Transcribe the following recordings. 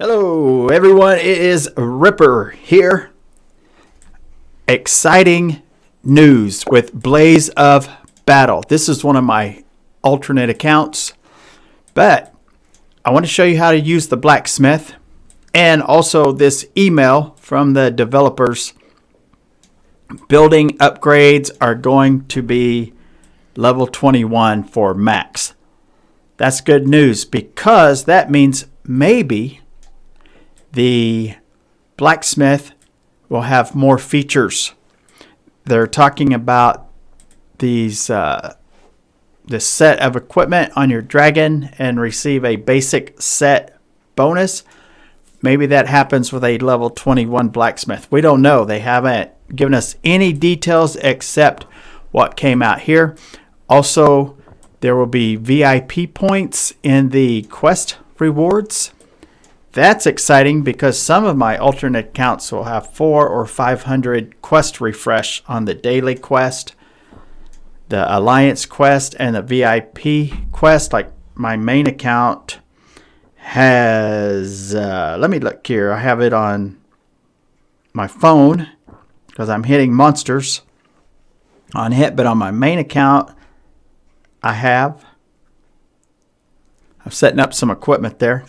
Hello everyone, it is Ripper here. Exciting news with Blaze of Battle. This is one of my alternate accounts, but I want to show you how to use the Blacksmith and also this email from the developers. Building upgrades are going to be level 21 for max. That's good news because that means maybe the Blacksmith will have more features. They're talking about these this set of equipment on your dragon and receive a basic set bonus. Maybe that happens with a level 21 Blacksmith. We don't know. They haven't given us any details except what came out here. Also, there will be VIP points in the quest rewards. That's exciting because some of my alternate accounts will have 400 or 500 quest refresh on the daily quest, the Alliance quest, and the VIP quest. Like my main account has, let me look here. I have it on my phone because I'm hitting monsters on hit, but on my main account, I'm setting up some equipment there.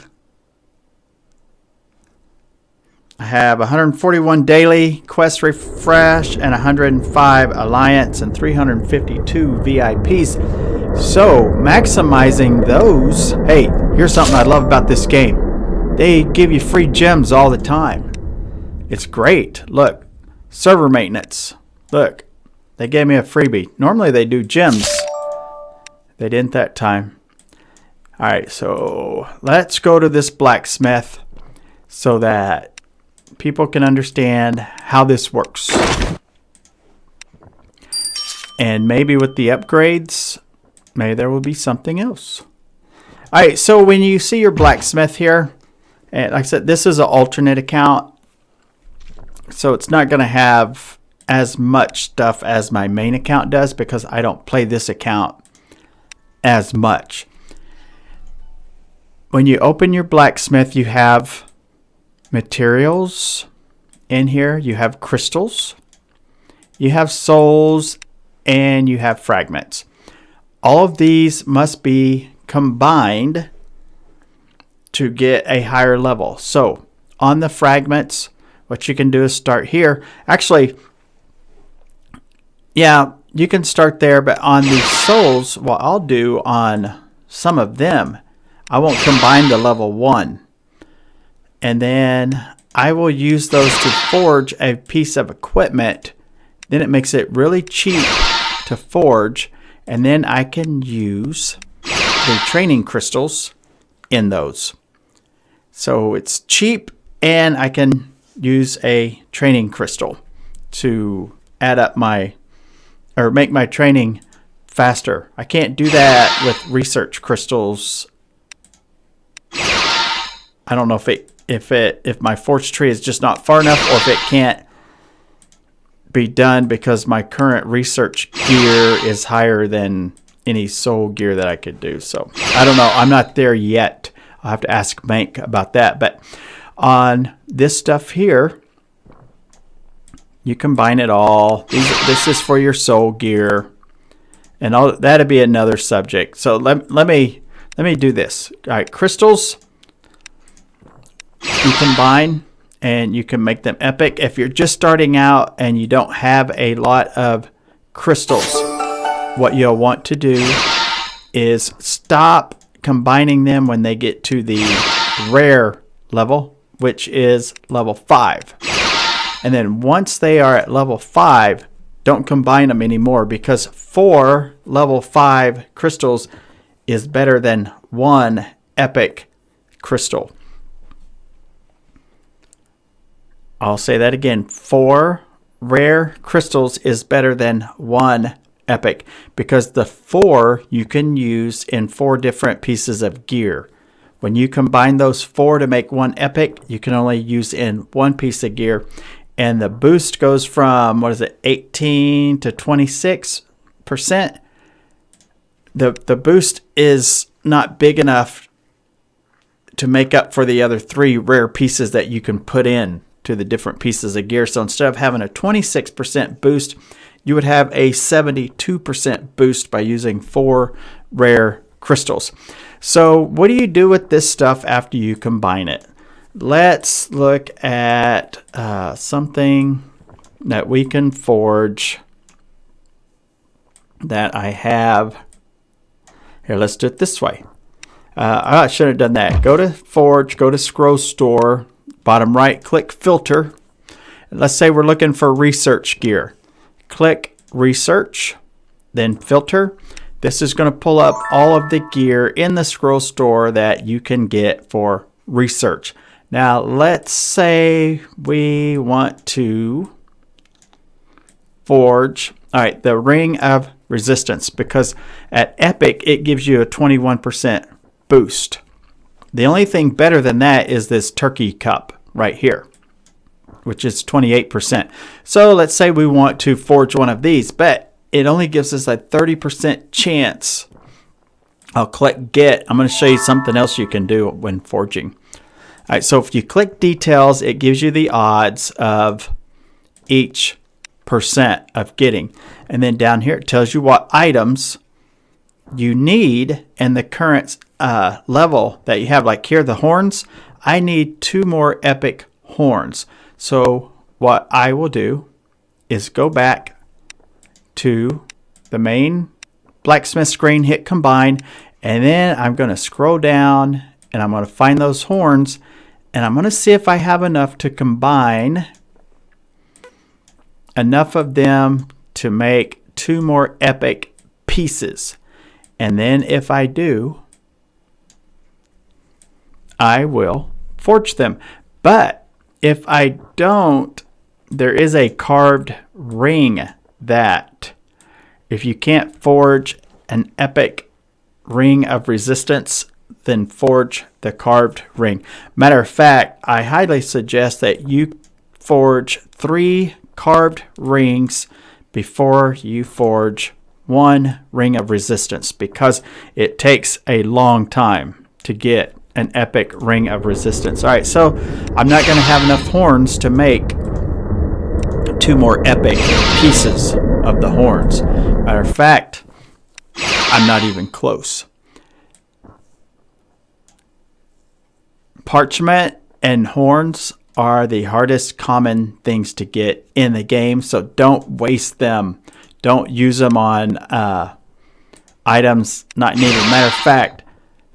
I have 141 daily quest refresh and 105 Alliance and 352 VIPs. So maximizing those. Hey, here's something I love about this game. They give you free gems all the time. It's great. Look, server maintenance. Look, they gave me a freebie. Normally they do gems. They didn't that time. All right, so let's go to this Blacksmith so that people can understand how this works. And maybe with the upgrades, maybe there will be something else. All right, so when you see your Blacksmith here, and like I said, this is an alternate account, so it's not going to have as much stuff as my main account does because I don't play this account as much. When you open your Blacksmith, you have materials in here. You have crystals, you have souls, and you have fragments. All of these must be combined to get a higher level. So on the fragments, what you can do is start here. Actually, yeah, you can start there, but on the souls, what I'll do on some of them, I won't combine the level 1. And then I will use those to forge a piece of equipment. Then it makes it really cheap to forge. And then I can use the training crystals in those. So it's cheap and I can use a training crystal to add up or make my training faster. I can't do that with research crystals. I don't know if my forge tree is just not far enough or if it can't be done because my current research gear is higher than any soul gear that I could do. So I don't know. I'm not there yet. I'll have to ask Mank about that. But on this stuff here, you combine it all. This is for your soul gear. And that'd be another subject. So let me do this. All right, crystals. You combine and you can make them epic. If you're just starting out and you don't have a lot of crystals, what you'll want to do is stop combining them when they get to the rare level, which is level 5. And then once they are at level 5, don't combine them anymore because 4 level 5 crystals is better than 1 epic crystal. I'll say that again. 4 rare crystals is better than 1 epic because the 4 you can use in 4 different pieces of gear. When you combine those 4 to make 1 epic, you can only use in 1 piece of gear. And the boost goes from, 18 to 26%. The boost is not big enough to make up for the other 3 rare pieces that you can put in to the different pieces of gear. So instead of having a 26% boost, you would have a 72% boost by using 4 rare crystals. So what do you do with this stuff after you combine it? Let's look at something that we can forge that I have. Here, let's do it this way. I should have done that. Go to Forge, go to Scroll Store, bottom right, click Filter. Let's say we're looking for research gear. Click Research, then Filter. This is going to pull up all of the gear in the Scroll Store that you can get for research. Now, let's say we want to forge, all right, the Ring of Resistance, because at Epic, it gives you a 21% boost. The only thing better than that is this Turkey Cup right here, which is 28%. So let's say we want to forge one of these, but it only gives us a 30% chance. I'll click Get. I'm going to show you something else you can do when forging. All right, so if you click Details, it gives you the odds of each percent of getting. And then down here, it tells you what items you need and the current level that you have. Like here, the horns, I need 2 more epic horns. So what I will do is go back to the main blacksmith screen, hit combine, and then I'm going to scroll down and I'm going to find those horns, and I'm going to see if I have enough to combine enough of them to make 2 more epic pieces. And then if I do, I will forge them. But if I don't, there is a carved ring that if you can't forge an epic Ring of Resistance, then forge the carved ring. Matter of fact, I highly suggest that you forge 3 carved rings before you forge 1 Ring of Resistance, because it takes a long time to get an epic Ring of Resistance. All right, so I'm not going to have enough horns to make 2 more epic pieces of the horns. Matter of fact, I'm not even close. Parchment and horns are the hardest common things to get in the game, so don't waste them. Don't use them on items not needed. Matter of fact,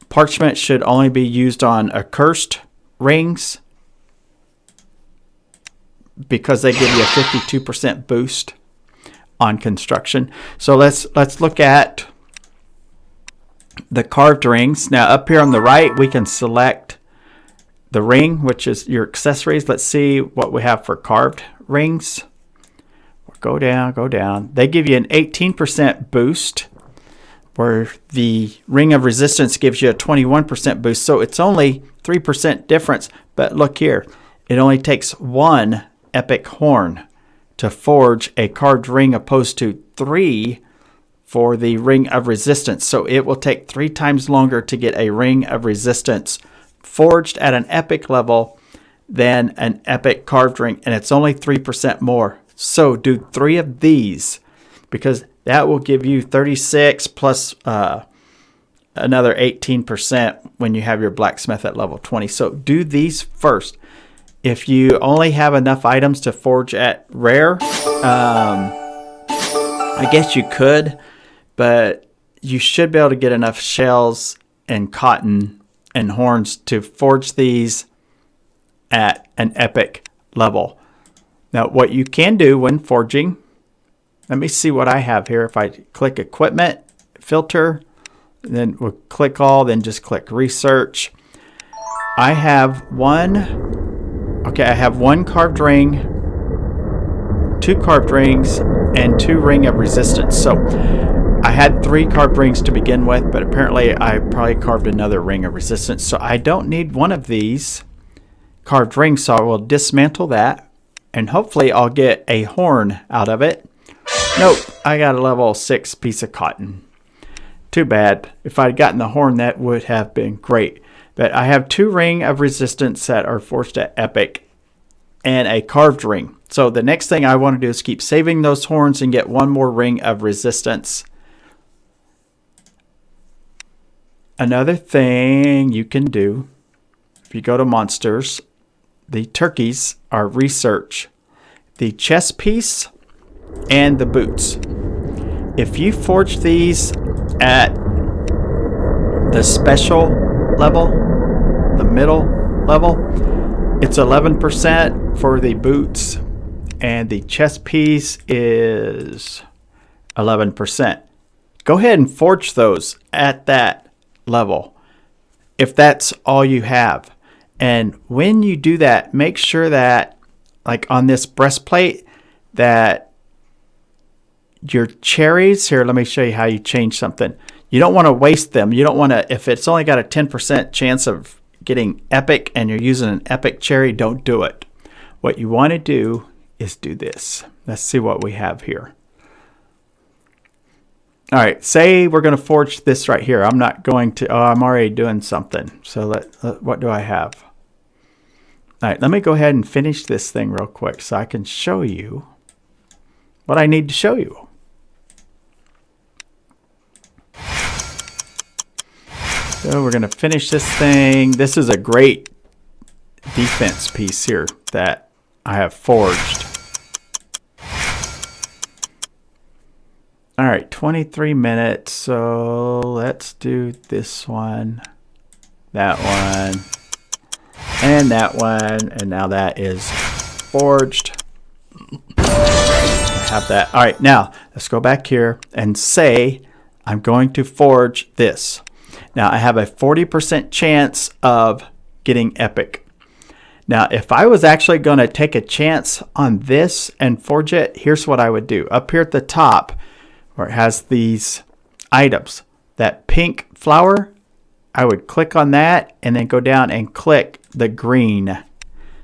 parchment should only be used on accursed rings because they give you a 52% boost on construction. So let's look at the carved rings. Now up here on the right, we can select the ring, which is your accessories. Let's see what we have for carved rings. Go down, go down. They give you an 18% boost, where the Ring of Resistance gives you a 21% boost. So it's only 3% difference. But look here, it only takes 1 epic horn to forge a carved ring, opposed to 3 for the Ring of Resistance. So it will take 3 times longer to get a Ring of Resistance forged at an epic level than an epic carved ring, and it's only 3% more. So do 3 of these, because that will give you 36 plus another 18% when you have your blacksmith at level 20. So do these first. If you only have enough items to forge at rare, I guess you could, but you should be able to get enough shells and cotton and horns to forge these at an epic level. Now, what you can do when forging, let me see what I have here. If I click Equipment, Filter, then we'll click All, then just click Research. I have I have 1 carved ring, 2 carved rings, and 2 Ring of Resistance. So I had 3 carved rings to begin with, but apparently I probably carved another Ring of Resistance. So I don't need one of these carved rings, so I will dismantle that, and hopefully I'll get a horn out of it. Nope, I got a level 6 piece of cotton. Too bad. If I'd gotten the horn, that would have been great. But I have 2 ring of resistance that are forged at epic and a carved ring. So the next thing I want to do is keep saving those horns and get 1 more ring of resistance. Another thing you can do, if you go to monsters, the turkeys are research, the chest piece, and the boots. If you forge these at the special level, the middle level, it's 11% for the boots, and the chest piece is 11%. Go ahead and forge those at that level if that's all you have. And when you do that, make sure that, like on this breastplate, that your cherries, here, let me show you how you change something. You don't want to waste them. You don't want to, if it's only got a 10% chance of getting epic and you're using an epic cherry, don't do it. What you want to do is do this. Let's see what we have here. All right, say we're going to forge this right here. I'm not going to, oh, I'm already doing something. So what do I have? All right, let me go ahead and finish this thing real quick so I can show you what I need to show you. So we're going to finish this thing. This is a great defense piece here that I have forged. All right, 23 minutes. So let's do this one, that one, and that one. And now that is forged. I have that. All right, now let's go back here and say I'm going to forge this. Now I have a 40% chance of getting epic. Now if I was actually going to take a chance on this and forge it, here's what I would do. Up here at the top where it has these items, that pink flower, I would click on that and then go down and click the green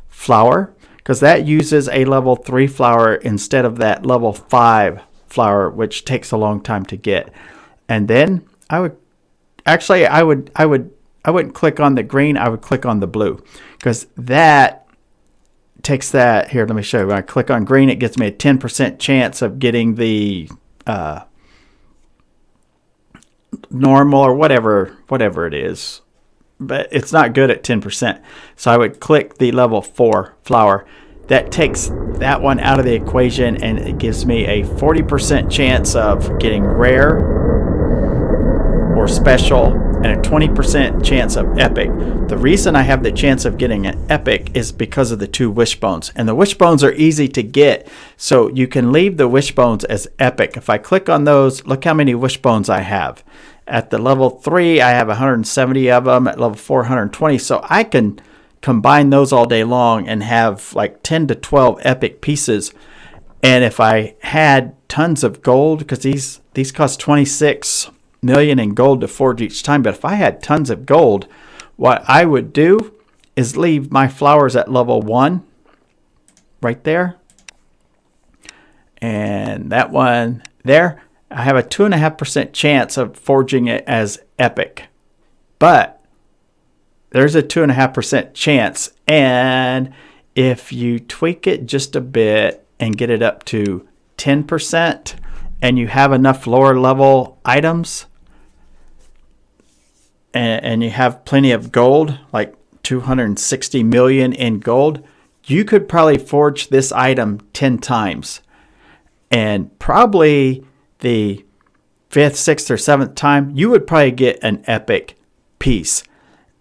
flower, because that uses a level 3 flower instead of that level 5 flower, which takes a long time to get. And then I would actually, I wouldn't click on the green, I would click on the blue, because that takes that. Here, let me show you. When I click on green, it gives me a 10% chance of getting the normal or whatever it is, but it's not good at 10%. So I would click the level 4 flower. That takes that one out of the equation, and it gives me a 40% chance of getting rare or special and a 20% chance of epic. The reason I have the chance of getting an epic is because of the 2 wishbones, and the wishbones are easy to get, so you can leave the wishbones as epic. If I click on those, look how many wishbones I have. At the level 3, I have 170 of them. At level 4, 120. So I can combine those all day long and have like 10 to 12 epic pieces. And if I had tons of gold, because these cost 26 million in gold to forge each time, but if I had tons of gold, what I would do is leave my flowers at level 1 right there, and that one there. I have a 2.5% chance of forging it as epic, but there's a 2.5% chance, and if you tweak it just a bit and get it up to 10%, and you have enough lower level items, and you have plenty of gold, like 260 million in gold, you could probably forge this item 10 times. And probably the 5th, 6th, or 7th time, you would probably get an epic piece.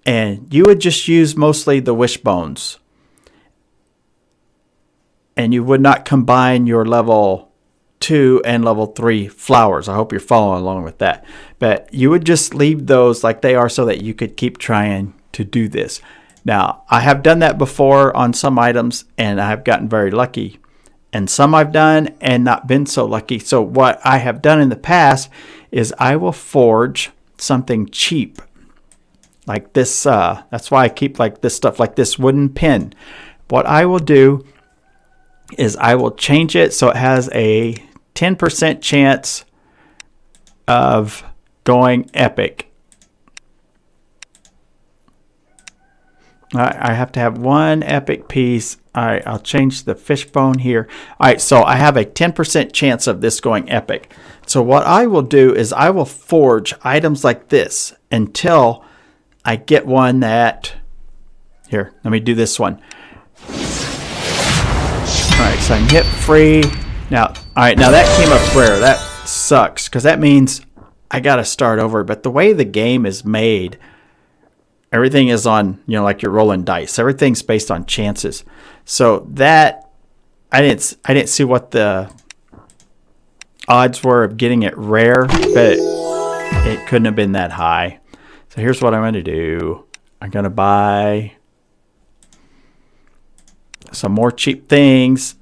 And you would just use mostly the wishbones. And you would not combine your level 2 and level 3 flowers. I hope you're following along with that. But you would just leave those like they are so that you could keep trying to do this. Now, I have done that before on some items, and I have gotten very lucky. And some I've done and not been so lucky. So what I have done in the past is I will forge something cheap. Like this, that's why I keep like this stuff, like this wooden pin. What I will do is I will change it so it has a 10% chance of going epic. I have to have one epic piece. All right, I'll change the fishbone here. All right, so I have a 10% chance of this going epic. So what I will do is I will forge items like this until I get one that... Here, let me do this one. All right, so I can hit free. Now, all right, now that came up rare. That sucks because that means I got to start over. But the way the game is made... Everything is on, like you're rolling dice. Everything's based on chances. So that I didn't see what the odds were of getting it rare, but it couldn't have been that high. So here's what I'm going to do. I'm going to buy some more cheap things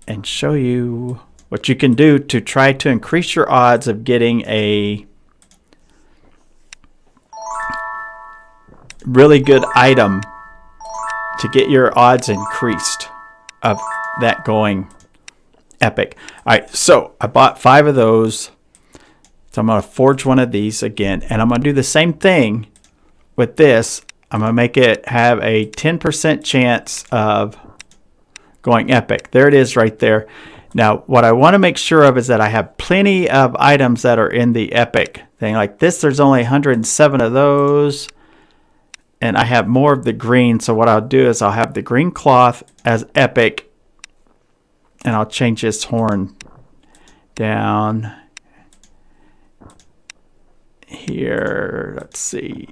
and show you what you can do to try to increase your odds of getting a really good item to get your odds increased of that going epic. All right, so I bought 5 of those. So I'm going to forge one of these again, and I'm going to do the same thing with this. I'm going to make it have a 10% chance of going epic. There it is right there. Now, what I want to make sure of is that I have plenty of items that are in the epic thing. Like this, there's only 107 of those. And I have more of the green. So what I'll do is I'll have the green cloth as epic. And I'll change this horn down here. Let's see.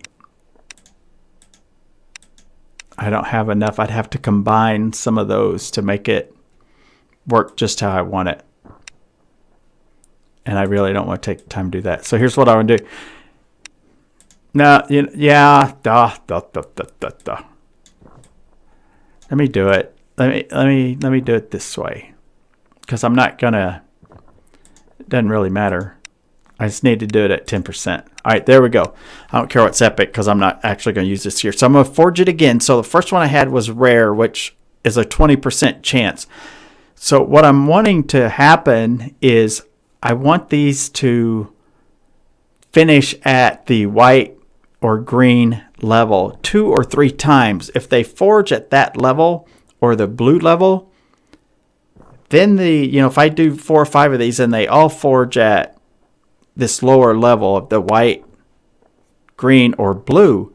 I don't have enough. I'd have to combine some of those to make it work just how I want it. And I really don't want to take the time to do that. So here's what I want to do. No, yeah, Let me do it. Let me do it this way, because I'm not gonna. It doesn't really matter. I just need to do it at 10%. All right, there we go. I don't care what's epic because I'm not actually going to use this here. So I'm going to forge it again. So the first one I had was rare, which is a 20% chance. So what I'm wanting to happen is I want these to finish at the white or green level 2 or 3 times. If they forge at that level or the blue level, then if I do 4 or 5 of these and they all forge at this lower level of the white, green, or blue,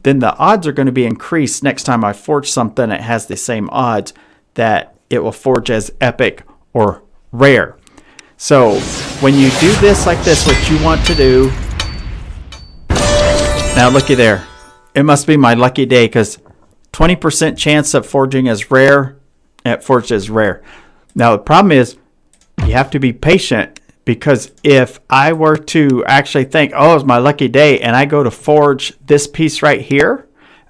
then the odds are going to be increased next time I forge something that has the same odds that it will forge as epic or rare. So when you do this like this, what you want to do, now looky there, it must be my lucky day because 20% chance of forging as rare, it forged as rare. Now the problem is you have to be patient, because if I were to actually think, oh, it's my lucky day, and I go to forge this piece right here,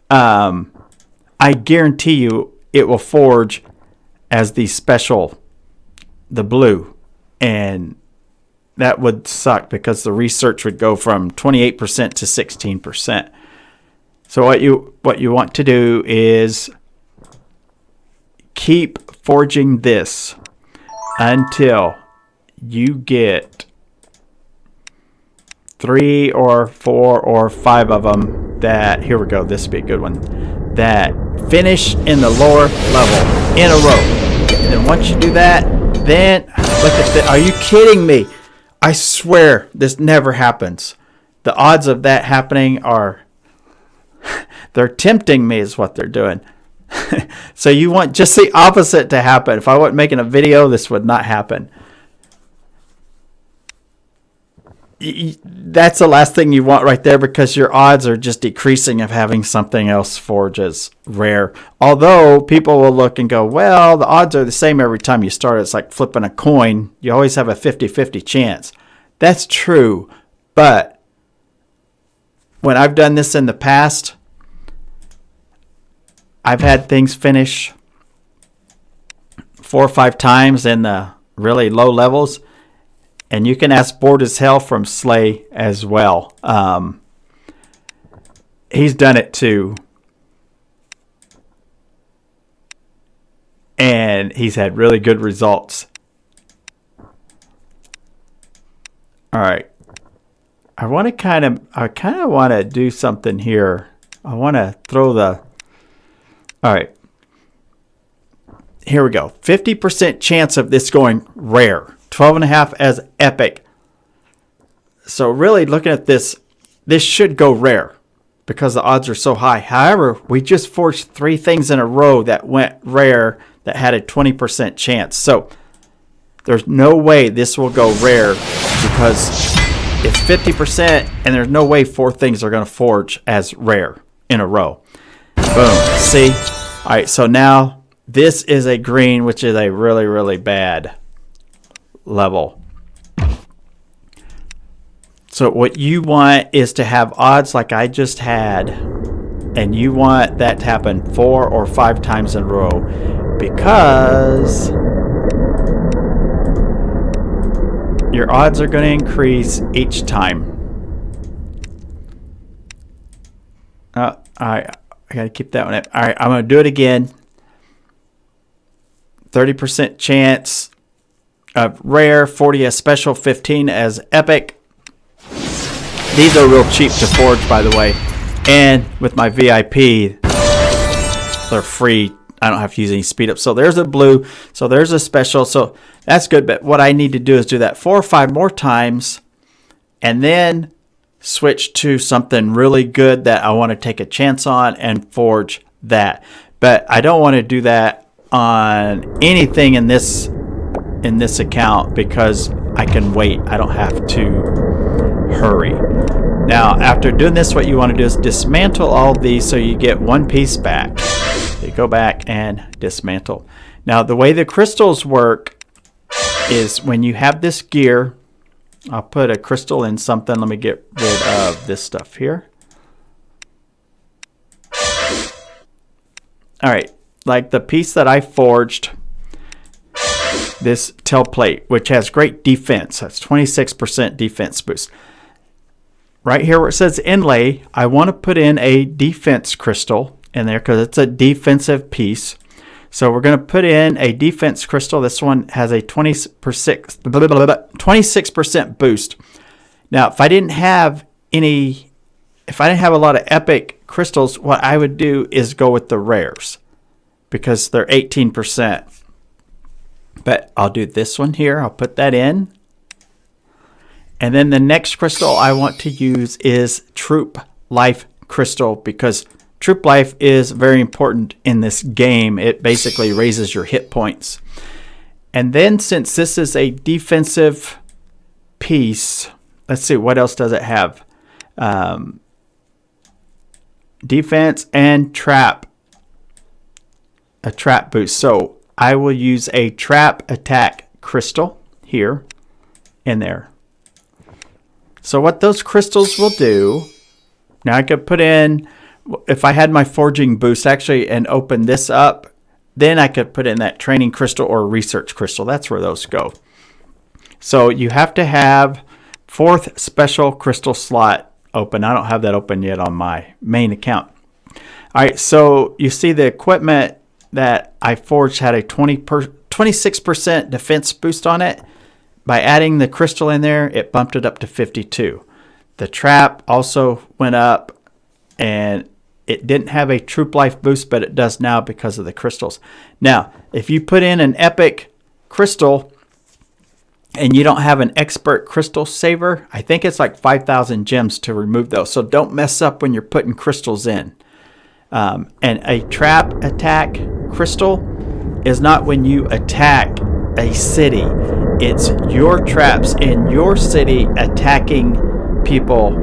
I guarantee you it will forge as the special, the blue. And that would suck because the research would go from 28% to 16%. So what you want to do is keep forging this until you get 3 or 4 or 5 of them that, here we go, this would be a good one, that finish in the lower level in a row. And then once you do that, then look at that. Are you kidding me? I swear this never happens. The odds of that happening are, they're tempting me is what they're doing. So you want just the opposite to happen. If I wasn't making a video, this would not happen. That's the last thing you want right there, because your odds are just decreasing of having something else forge as rare. Although people will look and go, well, the odds are the same every time you start. It's like flipping a coin. You always have a 50-50 chance. That's true. But when I've done this in the past, I've had things finish 4 or 5 times in the really low levels. And you can ask Bored as Hell from Slay as well. He's done it too. And he's had really good results. All right. I kind of want to do something here. I want to throw the... All right. Here we go. 50% chance of this going rare. 12.5 as epic. So really looking at this, this should go rare because the odds are so high. However, we just forged 3 things in a row that went rare that had a 20% chance. So there's no way this will go rare because it's 50% and there's no way 4 things are going to forge as rare in a row. Boom. See? All right, so now this is a green, which is a really, really bad level. So what you want is to have odds like I just had, and you want that to happen 4 or 5 times in a row because your odds are going to increase each time. All right, I got to keep that one up. All right, I'm going to do it again. 30% chance of rare, 40 as special, 15 as epic. These are real cheap to forge, by the way. And with my VIP, they're free. I don't have to use any speed up. So there's a blue. So there's a special. So that's good. But what I need to do is do that 4 or 5 more times and then switch to something really good that I want to take a chance on and forge that. But I don't want to do that on anything in this account because I can wait. I don't have to hurry. Now, after doing this, what you want to do is dismantle all of these so you get 1 piece back. So you go back and dismantle. Now, the way the crystals work is when you have this gear, I'll put a crystal in something. Let me get rid of this stuff here. All right, like the piece that I forged, this tail plate, which has great defense. That's 26% defense boost. Right here where it says inlay, I want to put in a defense crystal in there because it's a defensive piece. So we're going to put in a defense crystal. This one has a 26% boost. Now, if I didn't have a lot of epic crystals, what I would do is go with the rares because they're 18%. But I'll do this one here. I'll put that in. And then the next crystal I want to use is Troop Life Crystal because Troop Life is very important in this game. It basically raises your hit points. And then since this is a defensive piece, let's see, what else does it have? Defense and trap. A trap boost. So I will use a trap attack crystal here in there. So what those crystals will do, now I could put in, if I had my forging boost actually and open this up, then I could put in that training crystal or research crystal. That's where those go. So you have to have 4th special crystal slot open. I don't have that open yet on my main account. All right, so you see the equipment that I forged had a 26% defense boost on it. By adding the crystal in there, it bumped it up to 52. The trap also went up, and it didn't have a Troop Life boost, but it does now because of the crystals. Now, if you put in an epic crystal and you don't have an expert crystal saver, I think it's like 5,000 gems to remove those. So don't mess up when you're putting crystals in. And a trap attack crystal is not when you attack a city. It's your traps in your city attacking people,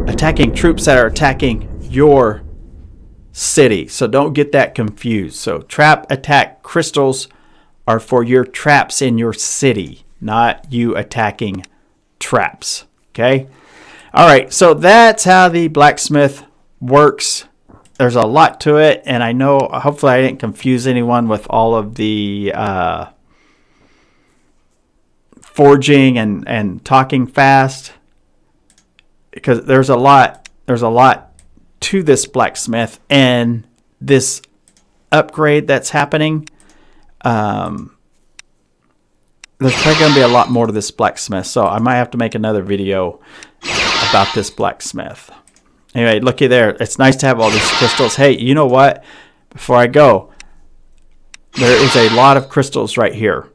attacking troops that are attacking your city. So don't get that confused. So trap attack crystals are for your traps in your city, not you attacking traps. Okay? All right, so that's how the blacksmith works. There's a lot to it, and I know, hopefully I didn't confuse anyone with all of the forging and talking fast, because there's a lot to this blacksmith and this upgrade that's happening. There's probably going to be a lot more to this blacksmith, so I might have to make another video about this blacksmith. Anyway, looky there. It's nice to have all these crystals. Hey, you know what? Before I go, there is a lot of crystals right here.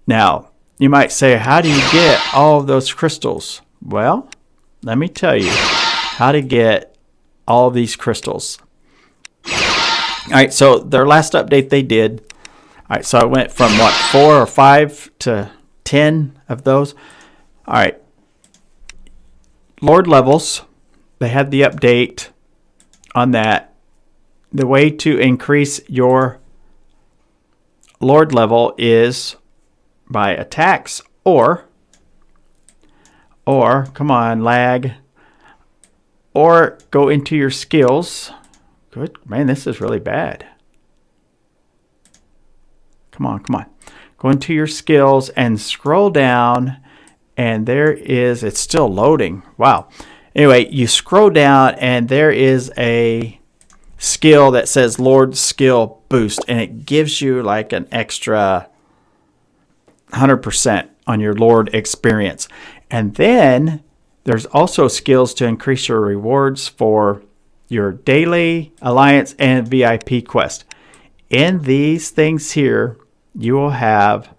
Now, you might say, how do you get all of those crystals? Well, let me tell you how to get all of these crystals. All right, so their last update they did. All right, so I went from what, 4 or 5 to 10 of those. All right, Lord levels. They had the update on that. The way to increase your Lord level is by attacks or come on, lag, or go into your skills. Good, man, this is really bad. Come on. Go into your skills and scroll down, and there is, it's still loading. Wow. Anyway, you scroll down, and there is a skill that says Lord Skill Boost, and it gives you like an extra 100% on your Lord experience. And then there's also skills to increase your rewards for your daily, alliance, and VIP quest. In these things here, you will have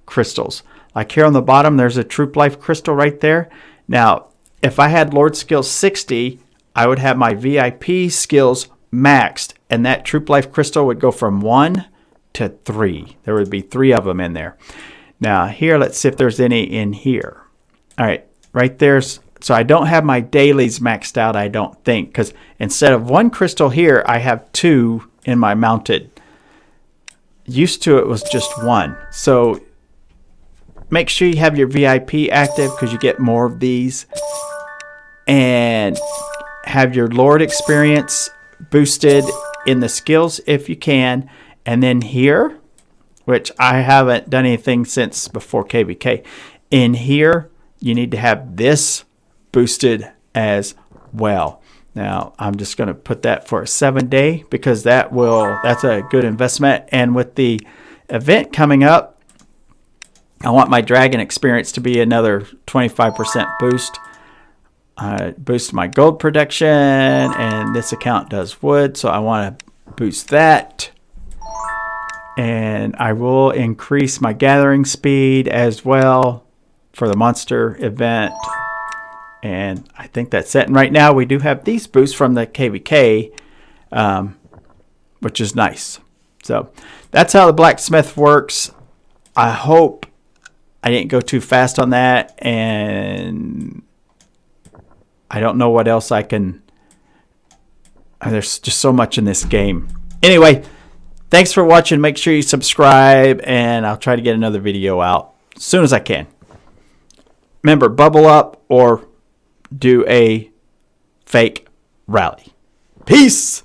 crystals. Like here on the bottom, there's a Troop Life crystal right there. Now, if I had Lord Skill 60, I would have my VIP skills maxed, and that Troop Life crystal would go from 1 to 3. There would be 3 of them in there. Now here, let's see if there's any in here. All right, right there's, so I don't have my dailies maxed out, I don't think, because instead of 1 crystal here, I have 2 in my mounted. Used to it was just 1. So make sure you have your VIP active because you get more of these, and have your Lord experience boosted in the skills if you can. And then here, which I haven't done anything since before KVK, in here you need to have this boosted as well. Now I'm just going to put that for a 7-day because that's a good investment. And with the event coming up, I want my dragon experience to be another 25% boost. Boost my gold production, and this account does wood, so I want to boost that. And I will increase my gathering speed as well for the monster event. And I think that's it. And right now we do have these boosts from the KVK, which is nice. So that's how the Blacksmith works. I hope I didn't go too fast on that, and I don't know what else I can. There's just so much in this game. Anyway, thanks for watching. Make sure you subscribe, and I'll try to get another video out as soon as I can. Remember, bubble up or do a fake rally. Peace.